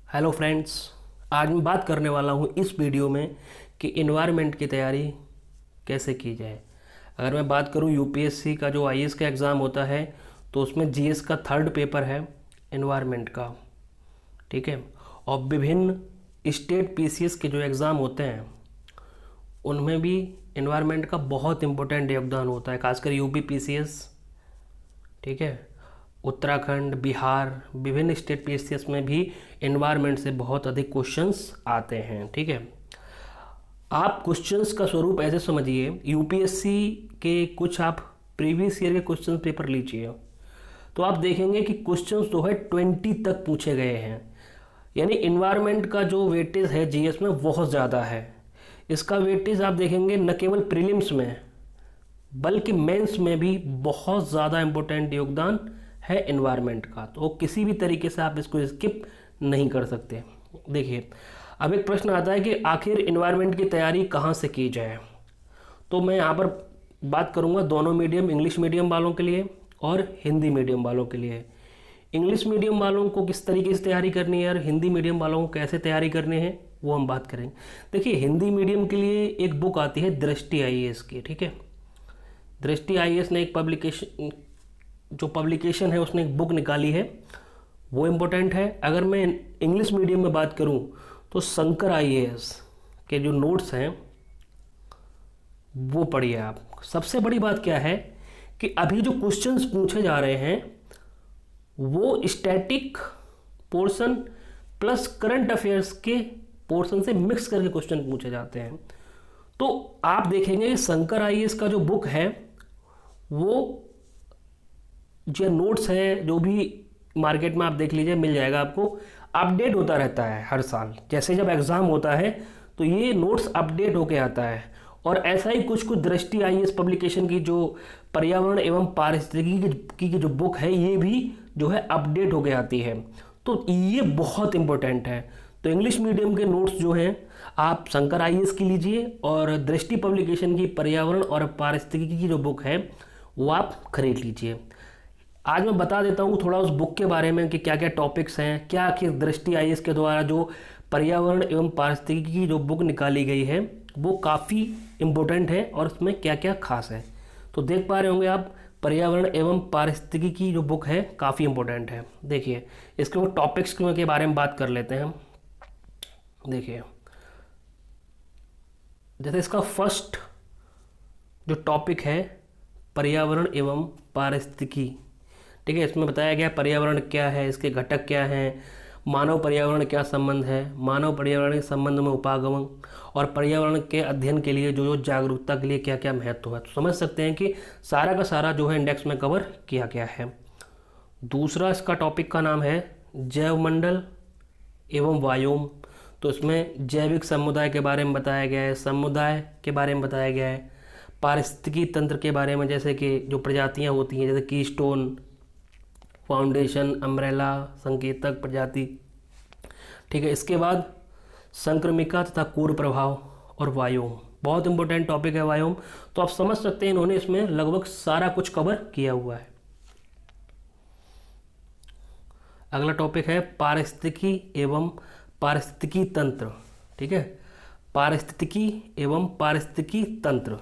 Hello friends. आज मैं बात करने वाला हूँ इस वीडियो में कि इन्वायरमेंट की तैयारी कैसे की जाए। अगर मैं बात करूँ यूपीएससी का जो आईएएस का एग्ज़ाम होता है तो उसमें जीएस का थर्ड पेपर है इन्वायरमेंट का, ठीक है। और विभिन्न स्टेट पीसीएस के जो एग्ज़ाम होते हैं उनमें भी इन्वायरमेंट का बहुत इम्पोर्टेंट योगदान होता है, खासकर यूपी पीसीएस, ठीक है। उत्तराखंड, बिहार, विभिन्न स्टेट पीसीएस में भी एनवायरनमेंट से बहुत अधिक क्वेश्चंस आते हैं, ठीक है। आप क्वेश्चंस का स्वरूप ऐसे समझिए, यूपीएससी के कुछ आप प्रीवियस ईयर के क्वेश्चन पेपर लीजिए तो आप देखेंगे कि क्वेश्चंस जो है 20 तक पूछे गए हैं। यानी इन्वायरमेंट का जो वेटेज है जीएस में बहुत ज़्यादा है। इसका वेटेज आप देखेंगे न केवल प्रीलिम्स में बल्कि मेंस में भी बहुत ज़्यादा इम्पोर्टेंट योगदान है इन्वायरमेंट का, तो किसी भी तरीके से आप इसको स्किप नहीं कर सकते। देखिए, अब एक प्रश्न आता है कि आखिर इन्वायरमेंट की तैयारी कहाँ से की जाए। तो मैं यहाँ पर बात करूँगा दोनों मीडियम, इंग्लिश मीडियम वालों के लिए और हिंदी मीडियम वालों के लिए। इंग्लिश मीडियम वालों को किस तरीके से तैयारी करनी है और हिंदी मीडियम वालों को कैसे तैयारी करनी है वो हम बात करेंगे। देखिए, हिंदी मीडियम के लिए एक बुक आती है दृष्टि आईएएस की, ठीक है। दृष्टि आईएएस ने एक पब्लिकेशन है, उसने एक बुक निकाली है, वो इम्पोर्टेंट है। अगर मैं इंग्लिश मीडियम में बात करूं तो शंकर आईएएस के जो नोट्स हैं वो पढ़िए आप। सबसे बड़ी बात क्या है कि अभी जो क्वेश्चंस पूछे जा रहे हैं वो static portion plus current affairs के पोर्शन से मिक्स करके क्वेश्चन पूछे जाते हैं। तो आप देखेंगे शंकर आईएएस का जो बुक है वो जो नोट्स है, जो भी मार्केट में आप देख लीजिए मिल जाएगा आपको, अपडेट होता रहता है हर साल। जैसे जब एग्ज़ाम होता है तो ये नोट्स अपडेट होके आता है। और ऐसा ही कुछ कुछ दृष्टि आईएएस पब्लिकेशन की जो पर्यावरण एवं पारिस्थितिकी की जो बुक है ये भी जो है अपडेट होके आती है। तो ये बहुत इंपॉर्टेंट है। तो इंग्लिश मीडियम के नोट्स जो हैं आप शंकर आईएएस की लीजिए और दृष्टि पब्लिकेशन की पर्यावरण और पारिस्थितिकी की जो बुक है वो आप खरीद लीजिए। आज मैं बता देता हूँ थोड़ा उस बुक के बारे में कि क्या क्या टॉपिक्स हैं, क्या आखिर दृष्टि आईएएस के द्वारा जो पर्यावरण एवं पारिस्थितिकी की जो बुक निकाली गई है वो काफ़ी इम्पोर्टेंट है और उसमें क्या क्या खास है। तो देख पा रहे होंगे आप, पर्यावरण एवं पारिस्थितिकी की जो बुक है काफ़ी इम्पोर्टेंट है। देखिए, इसके वो टॉपिक्स के बारे में बात कर लेते हैं हम। देखिए, जैसे इसका फर्स्ट जो टॉपिक है पर्यावरण एवं पारिस्थितिकी, ठीक है। इसमें बताया गया पर्यावरण क्या है, इसके घटक क्या हैं, मानव पर्यावरण क्या संबंध है, मानव पर्यावरण के संबंध में उपागम और पर्यावरण के अध्ययन के लिए जो जो जागरूकता के लिए क्या क्या महत्व है। तो समझ सकते हैं कि सारा का सारा जो है इंडेक्स में कवर किया गया है। दूसरा इसका टॉपिक का नाम है जैवमंडल एवं वायोम। तो इसमें जैविक समुदाय के बारे में बताया गया है, समुदाय के बारे में बताया गया है, पारिस्थितिकी तंत्र के बारे में, जैसे कि जो प्रजातियां होती हैं जैसे कीस्टोन, फाउंडेशन, अम्ब्रेला, संकेतक प्रजाति, ठीक है। इसके बाद संक्रमिका तथा पूर्व प्रभाव और वायोम, बहुत इंपॉर्टेंट टॉपिक है वायोम। तो आप समझ सकते हैं इन्होंने इसमें लगभग सारा कुछ कवर किया हुआ है। अगला टॉपिक है पारिस्थितिकी एवं पारिस्थितिकी तंत्र, ठीक है। पारिस्थितिकी एवं पारिस्थितिकी तंत्र,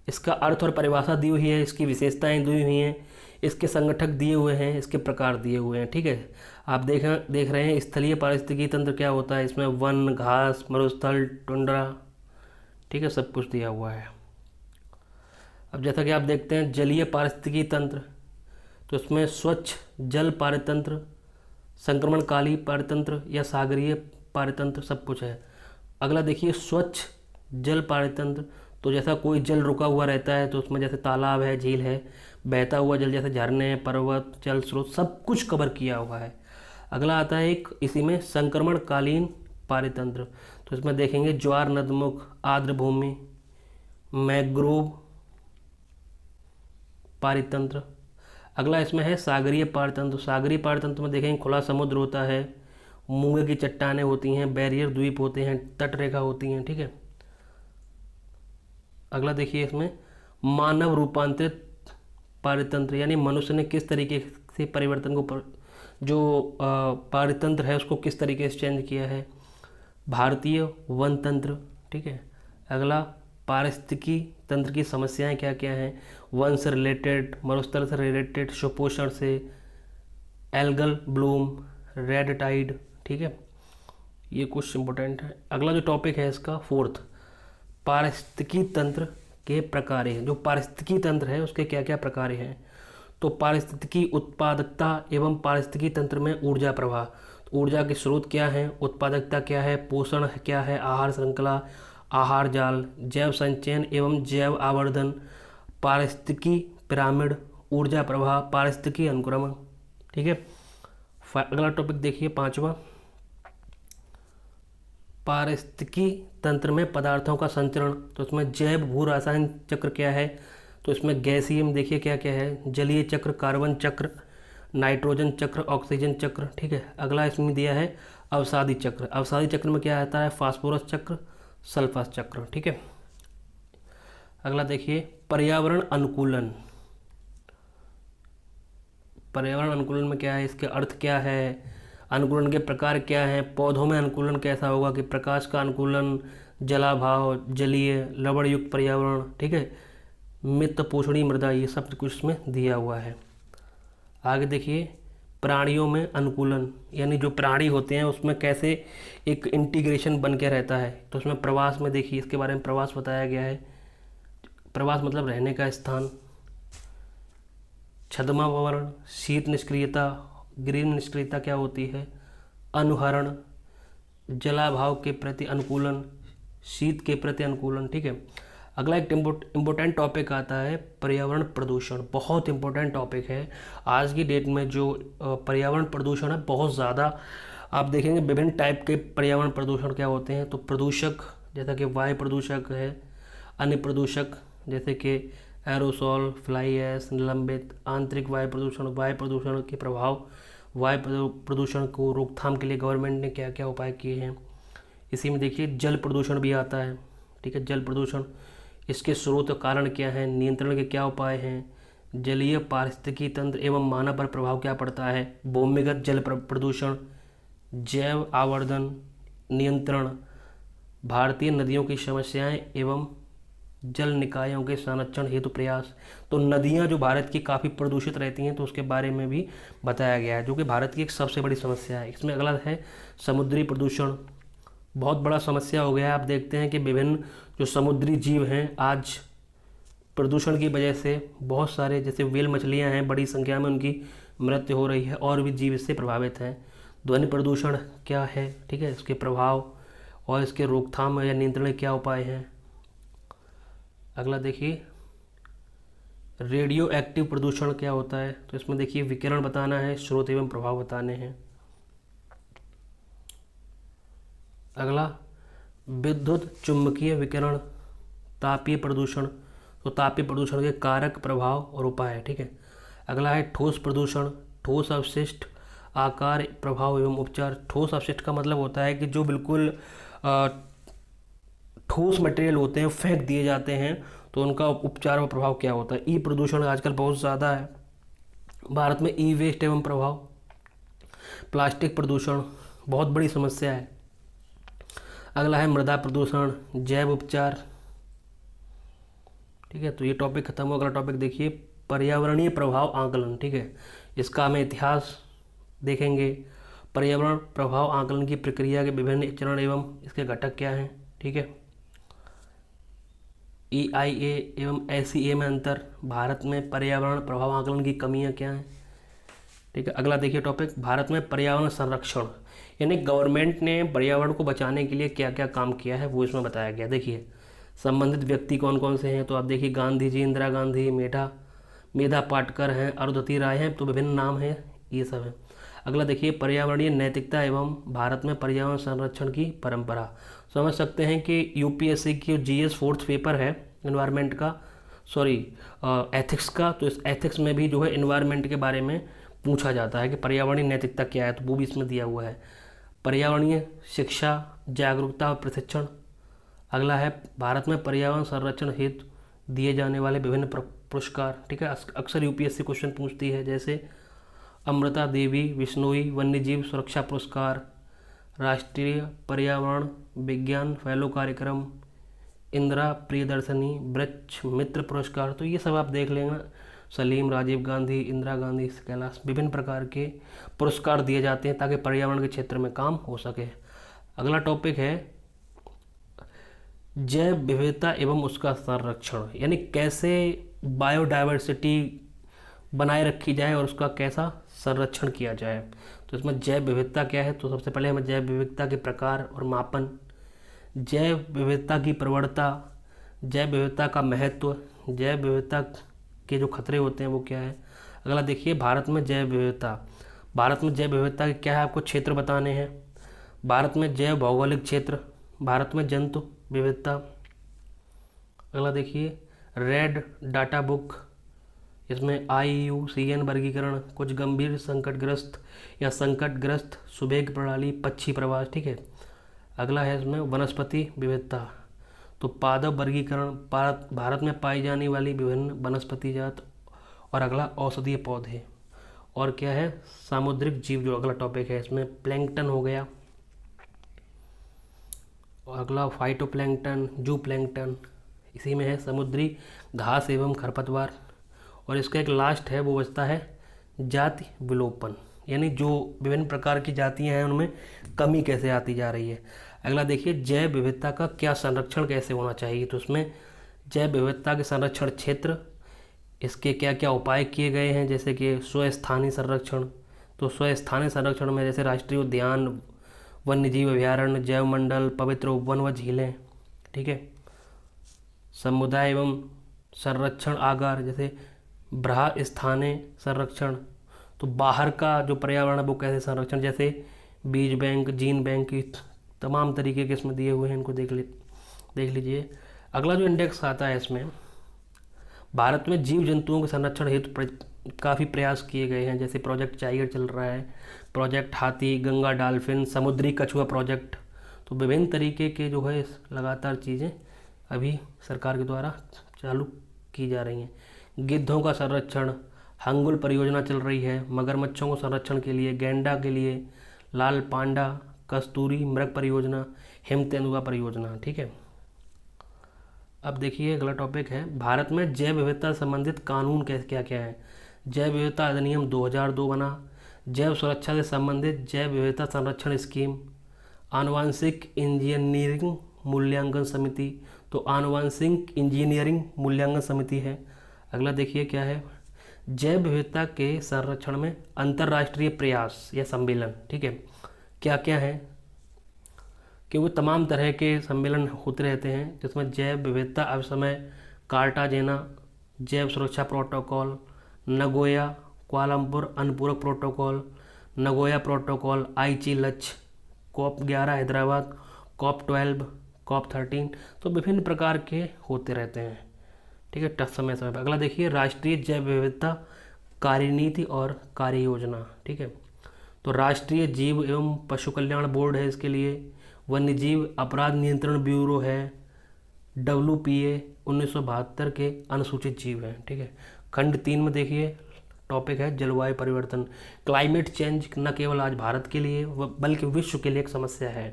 इसका अर्थ और परिभाषा दी हुई है, इसकी विशेषताएं दी हुई हैं, इसके संगठक दिए हुए हैं, इसके प्रकार दिए हुए हैं, ठीक है। आप देख रहे हैं स्थलीय पारिस्थितिकी तंत्र क्या होता है, इसमें वन, घास, मरुस्थल, टुंड्रा, ठीक है, सब कुछ दिया हुआ है। अब जैसा कि आप देखते हैं जलीय पारिस्थितिकी तंत्र, तो इसमें स्वच्छ जल पारितंत्र, संक्रमणकाली पारितंत्र या सागरीय पारितंत्र सब कुछ है। अगला देखिए स्वच्छ जल पारितंत्र, तो जैसा कोई जल रुका हुआ रहता है तो उसमें जैसे तालाब है, झील है, बहता हुआ जल जैसे झरने हैं, पर्वत, जल स्रोत, सब कुछ कवर किया हुआ है। अगला आता है एक इसी में संक्रमणकालीन पारितंत्र, तो इसमें देखेंगे ज्वार नदमुख, आर्द्र भूमि, मैंग्रोव पारितंत्र। अगला इसमें है सागरीय पारितंत्र। सागरीय पारितंत्र में देखेंगे खुला समुद्र होता है, मूंगे की चट्टानें होती हैं, बैरियर द्वीप होते हैं, तटरेखा होती हैं, ठीक है। अगला देखिए इसमें मानव रूपांतरित पारितंत्र, यानी मनुष्य ने किस तरीके से परिवर्तन को जो पारितंत्र है उसको किस तरीके से चेंज किया है, भारतीय वन तंत्र, ठीक है। अगला, पारिस्थितिकी तंत्र की समस्याएं क्या क्या हैं, वन से रिलेटेड, मरुस्थल से रिलेटेड, सुपोषण से, एल्गल ब्लूम, रेड टाइड, ठीक है। ये कुछ इंपॉर्टेंट है। अगला जो टॉपिक है इसका फोर्थ, पारिस्थितिकी तंत्र के प्रकार हैं। जो पारिस्थितिकी तंत्र है उसके क्या क्या प्रकार हैं, तो पारिस्थितिकी उत्पादकता एवं पारिस्थितिकी तंत्र में ऊर्जा प्रवाह। तो ऊर्जा के स्रोत क्या हैं, उत्पादकता क्या है, पोषण क्या है, आहार श्रृंखला, आहार जाल, जैव संचयन एवं जैव आवर्धन, पारिस्थितिकी पिरामिड, ऊर्जा प्रवाह, पारिस्थितिकी अनुक्रमण, ठीक है। अगला टॉपिक देखिए पांचवा, पारिस्थितिकी तंत्र में पदार्थों का संचरण। तो इसमें जैव भू रासायन चक्र क्या है, तो इसमें गैसीय में देखिए क्या क्या है, जलीय चक्र, कार्बन चक्र, नाइट्रोजन चक्र, ऑक्सीजन चक्र, ठीक है। अगला इसमें दिया है अवसादी चक्र। अवसादी चक्र में क्या आता है, फास्फोरस चक्र, सल्फर चक्र, ठीक है। अगला देखिए पर्यावरण अनुकूलन। पर्यावरण अनुकूलन में क्या है, इसके अर्थ क्या है, अनुकूलन के प्रकार क्या हैं, पौधों में अनुकूलन कैसा होगा कि प्रकाश का अनुकूलन, जलाभाव, जलीय, लवण युक्त पर्यावरण, ठीक है, मित्र पोषणी मृदा, ये सब कुछ इसमें दिया हुआ है। आगे देखिए प्राणियों में अनुकूलन, यानी जो प्राणी होते हैं उसमें कैसे एक इंटीग्रेशन बन के रहता है। तो उसमें प्रवास में देखिए इसके बारे में प्रवास बताया गया है। प्रवास मतलब रहने का स्थान, छद्मावरण, शीत निष्क्रियता, ग्रीन निष्क्रियता क्या होती है, अनुहरण, जलाभाव के प्रति अनुकूलन, शीत के प्रति अनुकूलन, ठीक है। अगला एक इम्पोर्टेंट टॉपिक आता है पर्यावरण प्रदूषण। बहुत इम्पोर्टेंट टॉपिक है। आज की डेट में जो पर्यावरण प्रदूषण है बहुत ज़्यादा, आप देखेंगे विभिन्न टाइप के पर्यावरण प्रदूषण क्या होते हैं। तो प्रदूषक जैसा कि वायु प्रदूषक है, अन्य प्रदूषक जैसे कि एरोसोल, फ्लाई ऐश, निलंबित, आंतरिक वायु प्रदूषण के प्रभाव, वायु प्रदूषण को रोकथाम के लिए गवर्नमेंट ने क्या क्या उपाय किए हैं। इसी में देखिए जल प्रदूषण भी आता है, ठीक है। जल प्रदूषण, इसके स्रोत और कारण क्या हैं, नियंत्रण के क्या उपाय हैं, जलीय पारिस्थितिकी तंत्र एवं मानव पर प्रभाव क्या पड़ता है, भूमिगत जल प्रदूषण, जैव आवर्धन नियंत्रण, भारतीय नदियों की समस्याएं एवं जल निकायों के संरक्षण हेतु प्रयास। तो नदियां जो भारत की काफ़ी प्रदूषित रहती हैं तो उसके बारे में भी बताया गया है, जो कि भारत की एक सबसे बड़ी समस्या है। इसमें अगला है समुद्री प्रदूषण, बहुत बड़ा समस्या हो गया है। आप देखते हैं कि विभिन्न जो समुद्री जीव हैं आज प्रदूषण की वजह से बहुत सारे, जैसे व्हेल मछलियां हैं, बड़ी संख्या में उनकी मृत्यु हो रही है और भी जीव इससे प्रभावित हैं। ध्वनि प्रदूषण क्या है, ठीक है, इसके प्रभाव और इसके रोकथाम या नियंत्रण के क्या उपाय हैं। अगला देखिए रेडियो एक्टिव प्रदूषण क्या होता है। तो इसमें देखिए विकिरण बताना है, स्रोत एवं प्रभाव बताने हैं। अगला विद्युत चुंबकीय विकिरण, तापीय प्रदूषण। तो तापीय प्रदूषण के कारक, प्रभाव और उपाय, ठीक है। अगला है ठोस प्रदूषण, ठोस अवशिष्ट, आकार, प्रभाव एवं उपचार। ठोस अवशिष्ट का मतलब होता है कि जो बिल्कुल ठोस मटेरियल होते हैं फेंक दिए जाते हैं, तो उनका उपचार और प्रभाव क्या होता है। ई प्रदूषण आजकल बहुत ज़्यादा है भारत में, ई वेस्ट एवं प्रभाव। प्लास्टिक प्रदूषण बहुत बड़ी समस्या है। अगला है मृदा प्रदूषण, जैव उपचार, ठीक है। तो ये टॉपिक खत्म हो। अगला टॉपिक देखिए पर्यावरणीय प्रभाव आकलन, ठीक है। इसका हमें इतिहास देखेंगे, पर्यावरण प्रभाव आकलन की प्रक्रिया के विभिन्न चरण एवं इसके घटक क्या हैं, ठीक है। EIA एवं SEA में अंतर, भारत में पर्यावरण प्रभाव आकलन की कमियां क्या हैं, ठीक है। अगला देखिए टॉपिक भारत में पर्यावरण संरक्षण, यानी गवर्नमेंट ने पर्यावरण को बचाने के लिए क्या क्या काम किया है वो इसमें बताया गया। देखिए संबंधित व्यक्ति कौन कौन से हैं, तो आप देखिए गांधी जी, इंदिरा गांधी, मेधा पाटकर हैं, अरुंधति राय हैं, तो विभिन्न नाम हैं, ये सब हैं। अगला देखिए पर्यावरणीय नैतिकता एवं भारत में पर्यावरण संरक्षण की परंपरा। समझ सकते हैं कि UPSC की GS 4th पेपर है एनवायरनमेंट का, सॉरी एथिक्स का, तो इस एथिक्स में भी जो है एनवायरनमेंट के बारे में पूछा जाता है कि पर्यावरणीय नैतिकता क्या है, तो वो भी इसमें दिया हुआ है। पर्यावरणीय शिक्षा, जागरूकता और प्रशिक्षण। अगला है भारत में पर्यावरण संरक्षण हेतु दिए जाने वाले विभिन्न पुरस्कार, ठीक है। अक्सर UPSC क्वेश्चन पूछती है, जैसे अमृता देवी बिश्नोई वन्यजीव सुरक्षा पुरस्कार, राष्ट्रीय पर्यावरण विज्ञान फेलो कार्यक्रम, इंदिरा प्रियदर्शनी वृक्ष मित्र पुरस्कार। तो ये सब आप देख लेंगे। सलीम, राजीव गांधी, इंदिरा गांधी, कैलाश, विभिन्न प्रकार के पुरस्कार दिए जाते हैं ताकि पर्यावरण के क्षेत्र में काम हो सके। अगला टॉपिक है जैव विविधता एवं उसका संरक्षण, यानी कैसे बायोडायवर्सिटी बनाए रखी जाए और उसका कैसा संरक्षण किया जाए। तो इसमें जैव विविधता क्या है, तो सबसे पहले हमें जैव विविधता के प्रकार और मापन, जैव विविधता की प्रवणता, जैव विविधता का महत्व, जैव विविधता के जो खतरे होते हैं वो क्या है। अगला देखिए भारत में जैव विविधता, भारत में जैव विविधता के क्या है, आपको क्षेत्र बताने हैं। भारत में जैव भौगोलिक क्षेत्र, भारत में जंतु विविधता। अगला देखिए रेड डाटा बुक, इसमें IUCN वर्गीकरण, कुछ गंभीर संकटग्रस्त या संकटग्रस्त सुबेग प्रणाली, पक्षी प्रवास, ठीक है। अगला है इसमें वनस्पति विविधता, तो पादप वर्गीकरण, भारत में पाई जाने वाली विभिन्न वनस्पति जात। और अगला औषधीय पौधे। और क्या है सामुद्रिक जीव, जो अगला टॉपिक है इसमें प्लैंकटन हो गया। और अगला फाइटोप्लैंकटन, जू प्लैंकटन, इसी में है समुद्री घास एवं खरपतवार। और इसका एक लास्ट है वो बचता है जाति विलोपन, यानी जो विभिन्न प्रकार की जातियां हैं उनमें कमी कैसे आती जा रही है। अगला देखिए जैव विविधता का क्या संरक्षण कैसे होना चाहिए, तो उसमें जैव विविधता के संरक्षण क्षेत्र, इसके क्या क्या उपाय किए गए हैं, जैसे कि स्वस्थानीय संरक्षण। तो स्वस्थानीय संरक्षण में जैसे राष्ट्रीय उद्यान, वन्यजीव अभयारण्य, जैव मंडल, पवित्र उपवन व झीलें, ठीक है। समुदाय एवं संरक्षण आगार, जैसे ब्राह स्थानीय संरक्षण, तो बाहर का जो पर्यावरण है वो कैसे संरक्षण, जैसे बीज बैंक, जीन बैंक, तमाम तरीके के इसमें दिए हुए हैं, इनको देख लीजिए। अगला जो इंडेक्स आता है इसमें भारत में जीव जंतुओं के संरक्षण हेतु काफ़ी प्रयास किए गए हैं, जैसे प्रोजेक्ट टाइगर चल रहा है, प्रोजेक्ट हाथी, गंगा डॉल्फिन, समुद्री कछुआ प्रोजेक्ट। तो विभिन्न तरीके के जो है लगातार चीज़ें अभी सरकार के द्वारा चालू की जा रही हैं। गिद्धों का संरक्षण, हंगुल परियोजना चल रही है, मगरमच्छों को संरक्षण के लिए, गैंडा के लिए, लाल पांडा, कस्तूरी मृग परियोजना, हिमतेंदुआ परियोजना, ठीक है। अब देखिए अगला टॉपिक है भारत में जैव विविधता संबंधित कानून क्या क्या है। जैव विविधता अधिनियम 2002 बना, जैव सुरक्षा से संबंधित जैव विविधता संरक्षण स्कीम, आनुवांशिक इंजीनियरिंग मूल्यांकन समिति, तो आनुवांशिक इंजीनियरिंग मूल्यांकन समिति है। अगला देखिए क्या है जैव विविधता के संरक्षण में अंतर्राष्ट्रीय प्रयास या सम्मेलन, ठीक है। क्या क्या है कि वो तमाम तरह के सम्मेलन होते रहते हैं, जिसमें जैव विविधता अभिसमय कार्टाजेना, जैव सुरक्षा प्रोटोकॉल, नगोया, कुआलालंपुर अनुपूरक प्रोटोकॉल, नगोया प्रोटोकॉल, आईची लक्ष्य, COP 11 हैदराबाद, COP 12, COP 13। तो विभिन्न प्रकार के होते रहते हैं, ठीक है, समय पर। अगला देखिए राष्ट्रीय जैव विविधता कार्यनीति और कार्य योजना, ठीक है। तो राष्ट्रीय जीव एवं पशु कल्याण बोर्ड है इसके लिए, वन्यजीव अपराध नियंत्रण ब्यूरो है, WPA 1972 के अनुसूचित जीव हैं, ठीक है। खंड 3 में देखिए टॉपिक है जलवायु परिवर्तन। क्लाइमेट चेंज न केवल आज भारत के लिए बल्कि विश्व के लिए एक समस्या है,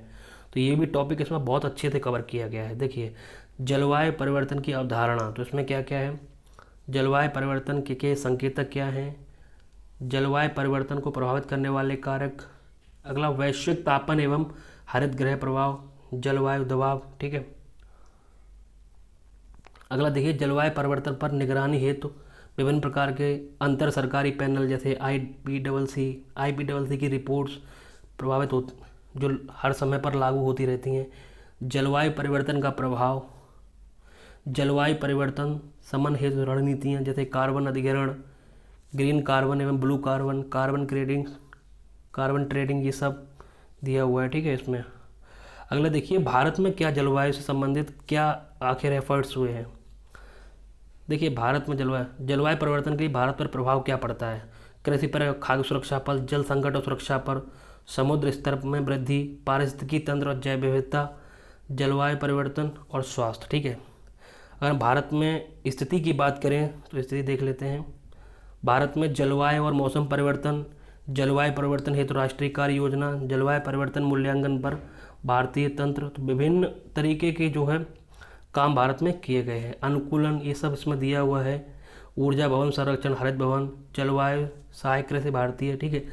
तो ये भी टॉपिक इसमें बहुत अच्छे से कवर किया गया है। देखिए जलवायु परिवर्तन की अवधारणा, तो इसमें क्या क्या है, जलवायु परिवर्तन के संकेतक क्या हैं, जलवायु परिवर्तन को प्रभावित करने वाले कारक। अगला वैश्विक तापन एवं हरित गृह प्रभाव, जलवायु दबाव, ठीक है। अगला देखिए जलवायु परिवर्तन पर निगरानी हेतु विभिन्न प्रकार के अंतर सरकारी पैनल, जैसे IPCC की रिपोर्ट्स प्रभावित हो जो हर समय पर लागू होती रहती हैं। जलवायु परिवर्तन का प्रभाव, जलवायु परिवर्तन समन हेतु रणनीतियाँ, जैसे कार्बन अधिग्रहण, ग्रीन कार्बन एवं ब्लू कार्बन, कार्बन ट्रेडिंग, ये सब दिया हुआ है, ठीक है इसमें। अगला देखिए भारत में क्या जलवायु से संबंधित क्या आखिर एफर्ट्स हुए हैं। देखिए भारत में जलवायु परिवर्तन के लिए भारत पर प्रभाव क्या पड़ता है, कृषि पर, खाद्य सुरक्षा पर, जल संकट और सुरक्षा पर, समुद्र स्तर में वृद्धि, पारिस्थितिकी तंत्र और जैव विविधता, जलवायु परिवर्तन और स्वास्थ्य, ठीक है। अगर भारत में स्थिति की बात करें तो स्थिति देख लेते हैं। भारत में जलवायु और मौसम परिवर्तन जलवायु परिवर्तन हेतु राष्ट्रीय कार्य योजना, जलवायु परिवर्तन मूल्यांकन पर भारतीय तंत्र। तो विभिन्न तरीके के जो है काम भारत में किए गए हैं। अनुकूलन ये सब इसमें दिया हुआ है। ऊर्जा भवन संरक्षण, हरित भवन, जलवायु सहायक कृषि भारतीय, ठीक है।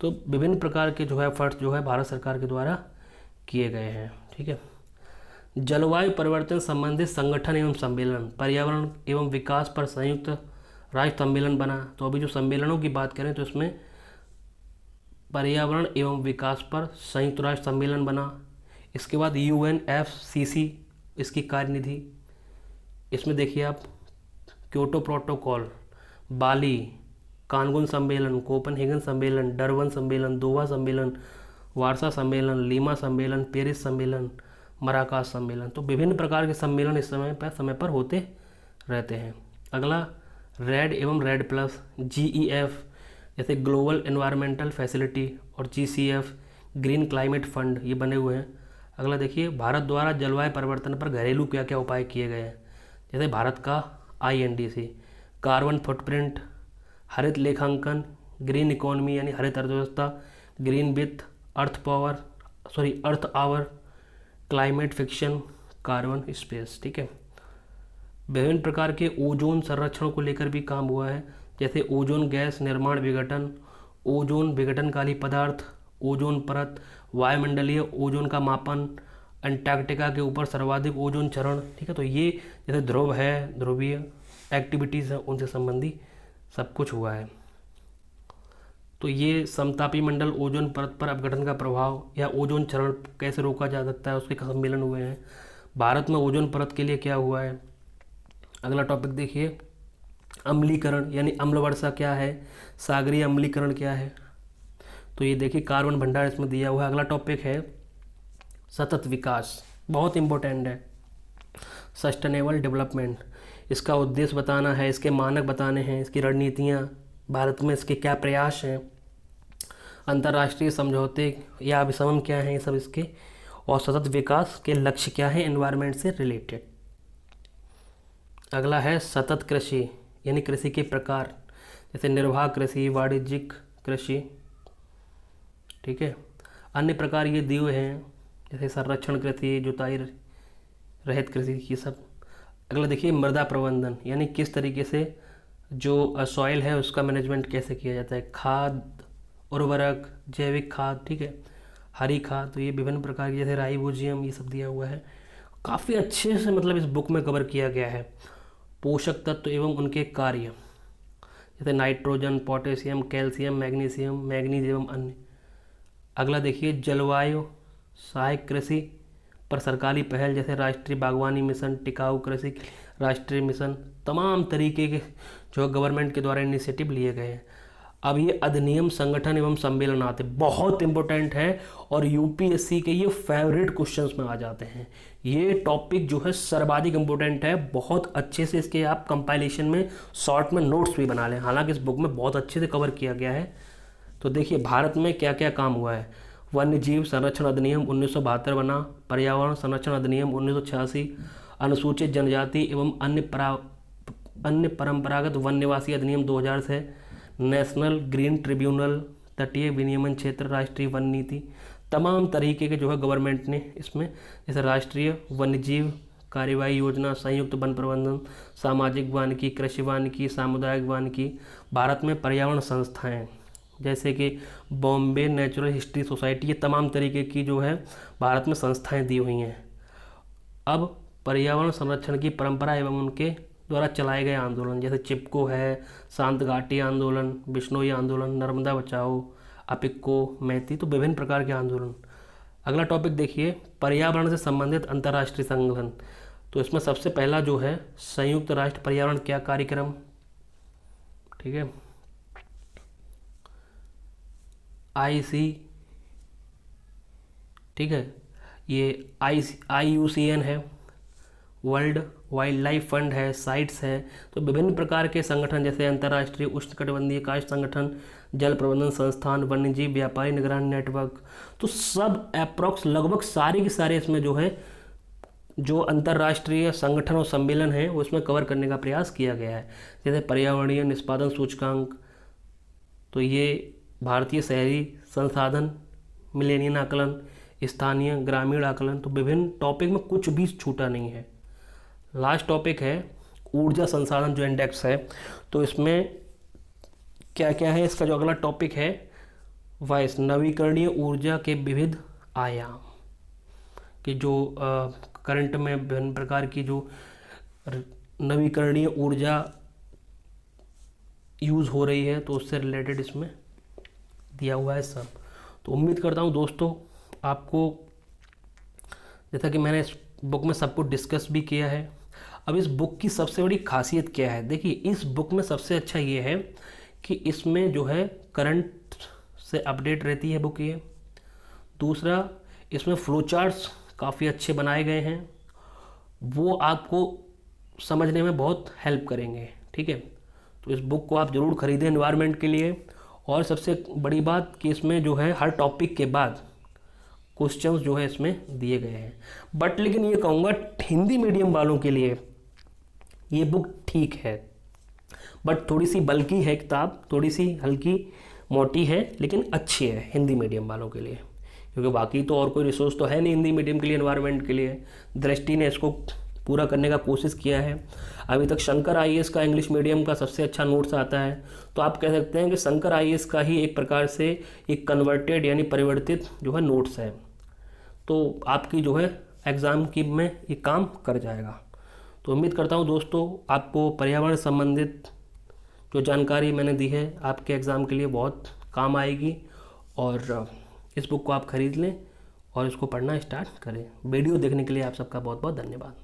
तो विभिन्न प्रकार के जो है एफर्ट्स जो है भारत सरकार के द्वारा किए गए हैं, ठीक है। जलवायु परिवर्तन संबंधित संगठन एवं सम्मेलन, पर्यावरण एवं विकास पर संयुक्त राष्ट्र सम्मेलन बना। तो अभी जो सम्मेलनों की बात करें तो इसमें पर्यावरण एवं विकास पर संयुक्त राष्ट्र सम्मेलन बना। इसके बाद UNFCC इसकी कार्यनिधि। इसमें देखिए आप क्योटो प्रोटोकॉल, बाली, कानगुन सम्मेलन, कोपनहेगन सम्मेलन, डरबन सम्मेलन, दोहा सम्मेलन, वार्सा सम्मेलन, लीमा सम्मेलन, पेरिस सम्मेलन, मराकाश सम्मेलन। तो विभिन्न प्रकार के सम्मेलन इस समय पर होते रहते हैं। अगला रेड एवं रेड प्लस, GEF जैसे ग्लोबल एनवायरमेंटल फैसिलिटी और GCF ग्रीन क्लाइमेट फंड, ये बने हुए हैं। अगला देखिए भारत द्वारा जलवायु परिवर्तन पर घरेलू क्या क्या उपाय किए गए हैं। जैसे भारत का INDC, कार्बन फुटप्रिंट, हरित लेखांकन, ग्रीन इकोनॉमी यानी हरित अर्थव्यवस्था, ग्रीन वित्त, earth hour, climate fiction, carbon space, ठीक है। विभिन्न प्रकार के ओजोन संरक्षण को लेकर भी काम हुआ है। जैसे ओजोन गैस निर्माण विघटन, ओजोन विघटनकारी पदार्थ, ओजोन परत, वायुमंडलीय ओजोन का मापन, अंटार्कटिका के ऊपर सर्वाधिक ओजोन चरण, ठीक है। तो ये जैसे ध्रुव है, ध्रुवीय एक्टिविटीज़ है, उनसे संबंधी सब कुछ हुआ है। तो ये समतापी मंडल, ओजोन परत पर अपघटन का प्रभाव या ओजोन चरण कैसे रोका जा सकता है, उसके सम्मेलन हुए हैं। भारत में ओजोन परत के लिए क्या हुआ है। अगला टॉपिक देखिए अम्लीकरण यानी अम्ल वर्षा क्या है, सागरीय अम्लीकरण क्या है। तो ये देखिए कार्बन भंडार इसमें दिया हुआ है। अगला टॉपिक है सतत विकास, बहुत इम्पोर्टेंट है। सस्टेनेबल डेवलपमेंट, इसका उद्देश्य बताना है, इसके मानक बताने हैं, इसकी रणनीतियाँ, भारत में इसके क्या प्रयास हैं, अंतर्राष्ट्रीय समझौते या अभिसमन क्या हैं, ये सब इसके, और सतत विकास के लक्ष्य क्या हैं एनवायरनमेंट से रिलेटेड। अगला है सतत कृषि यानी कृषि के प्रकार, जैसे निर्वाह कृषि, वाणिज्यिक कृषि, ठीक है। अन्य प्रकार ये दिए हुए हैं जैसे संरक्षण कृषि, जुताई रहित कृषि, ये सब। अगला देखिए मृदा प्रबंधन यानी किस तरीके से जो सॉइल है उसका मैनेजमेंट कैसे किया जाता है, खाद, उर्वरक, जैविक खाद, ठीक है, हरी खाद। तो ये विभिन्न प्रकार की जैसे राइबोजियम, ये सब दिया हुआ है। काफ़ी अच्छे से मतलब इस बुक में कवर किया गया है। पोषक तत्व एवं उनके कार्य, जैसे nitrogen, potassium, calcium, magnesium, manganese एवं अन्य। अगला देखिए जलवायु सहायक कृषि पर सरकारी पहल, जैसे राष्ट्रीय बागवानी मिशन, टिकाऊ कृषि राष्ट्रीय मिशन, तमाम तरीके के जो गवर्नमेंट के द्वारा इनिशिएटिव लिए गए हैं। अब ये अधिनियम, संगठन एवं सम्मेलन आते बहुत इंपॉर्टेंट है और UPSC के ये फेवरेट क्वेश्चंस में आ जाते हैं। ये टॉपिक जो है सर्वाधिक इम्पोर्टेंट है। बहुत अच्छे से इसके आप कंपाइलेशन में शॉर्ट में नोट्स भी बना लें, हालांकि इस बुक में बहुत अच्छे से कवर किया गया है। तो देखिए भारत में क्या क्या काम हुआ है। वन्य जीव संरक्षण अधिनियम 1972 बना, पर्यावरण संरक्षण अधिनियम 1986, अनुसूचित जनजाति एवं अन्य परंपरागत वन्यवासी अधिनियम 2000 से, नेशनल ग्रीन ट्रिब्यूनल, तटीय विनियमन क्षेत्र, राष्ट्रीय वन नीति, तमाम तरीके के जो है गवर्नमेंट ने इसमें, जैसे राष्ट्रीय वन्यजीव कार्यवाही योजना, संयुक्त वन प्रबंधन, सामाजिक वानिकी, कृषि वानिकी, सामुदायिक वानिकी। भारत में पर्यावरण संस्थाएं जैसे कि बॉम्बे नेचुरल हिस्ट्री सोसाइटी, ये तमाम तरीके की जो है भारत में संस्थाएं दी हुई हैं। अब पर्यावरण संरक्षण की परंपरा एवं उनके द्वारा चलाए गए आंदोलन, जैसे चिपको है, शांत घाटी आंदोलन, बिश्नोई आंदोलन, नर्मदा बचाओ, अपिक्को, मैती, तो विभिन्न प्रकार के आंदोलन। अगला टॉपिक देखिए पर्यावरण से संबंधित अंतर्राष्ट्रीय संगठन। तो इसमें सबसे पहला जो है संयुक्त राष्ट्र पर्यावरण क्या कार्यक्रम, ठीक है, IC, ठीक है, ये IUCN है, वर्ल्ड वाइल्ड लाइफ फंड है, साइट्स है। तो विभिन्न प्रकार के संगठन जैसे अंतर्राष्ट्रीय उष्णकटिबंधीय काष्ठ संगठन, जल प्रबंधन संस्थान, वन्यजीव व्यापारी निगरानी नेटवर्क, तो सब अप्रॉक्स लगभग सारे के सारे इसमें जो है जो अंतर्राष्ट्रीय संगठन और सम्मेलन है वो इसमें कवर करने का प्रयास किया गया है। जैसे पर्यावरणीय निष्पादन सूचकांक, तो ये भारतीय शहरी संसाधन, मिलेनियन आकलन, स्थानीय ग्रामीण आकलन, तो विभिन्न टॉपिक में कुछ भी छूटा नहीं है। लास्ट टॉपिक है ऊर्जा संसाधन जो इंडेक्स है, तो इसमें क्या क्या है, इसका जो अगला टॉपिक है वाइस नवीकरणीय ऊर्जा के विविध आयाम, कि जो करंट में विभिन्न प्रकार की जो नवीकरणीय ऊर्जा यूज़ हो रही है, तो उससे रिलेटेड इसमें दिया हुआ है सब। तो उम्मीद करता हूँ दोस्तों आपको, जैसा कि मैंने इस बुक में सब कुछ डिस्कस भी किया है। अब इस बुक की सबसे बड़ी खासियत क्या है, देखिए इस बुक में सबसे अच्छा ये है कि इसमें जो है करंट से अपडेट रहती है बुक ये। दूसरा, इसमें फ्लो चार्ट्स काफ़ी अच्छे बनाए गए हैं, वो आपको समझने में बहुत हेल्प करेंगे, ठीक है। तो इस बुक को आप ज़रूर खरीदें एनवायरनमेंट के लिए। और सबसे बड़ी बात कि इसमें जो है हर टॉपिक के बाद क्वेश्चंस जो है इसमें दिए गए हैं। बट लेकिन ये कहूँगा हिंदी मीडियम वालों के लिए ये बुक ठीक है, बट थोड़ी सी बल्की है किताब, थोड़ी सी हल्की मोटी है, लेकिन अच्छी है हिंदी मीडियम वालों के लिए, क्योंकि बाकी तो और कोई रिसोर्स तो है नहीं हिंदी मीडियम के लिए एनवायरनमेंट के लिए। दृष्टि ने इसको पूरा करने का कोशिश किया है। अभी तक शंकर आईएएस का इंग्लिश मीडियम का सबसे अच्छा नोट्स आता है, तो आप कह सकते हैं कि शंकर आईएएस का ही एक प्रकार से एक कन्वर्टेड यानी परिवर्तित जो है नोट्स है, तो आपकी जो है एग्ज़ाम की में ये काम कर जाएगा। तो उम्मीद करता हूँ दोस्तों आपको पर्यावरण संबंधित जो जानकारी मैंने दी है आपके एग्ज़ाम के लिए बहुत काम आएगी, और इस बुक को आप ख़रीद लें और इसको पढ़ना स्टार्ट करें। वीडियो देखने के लिए आप सबका बहुत बहुत धन्यवाद।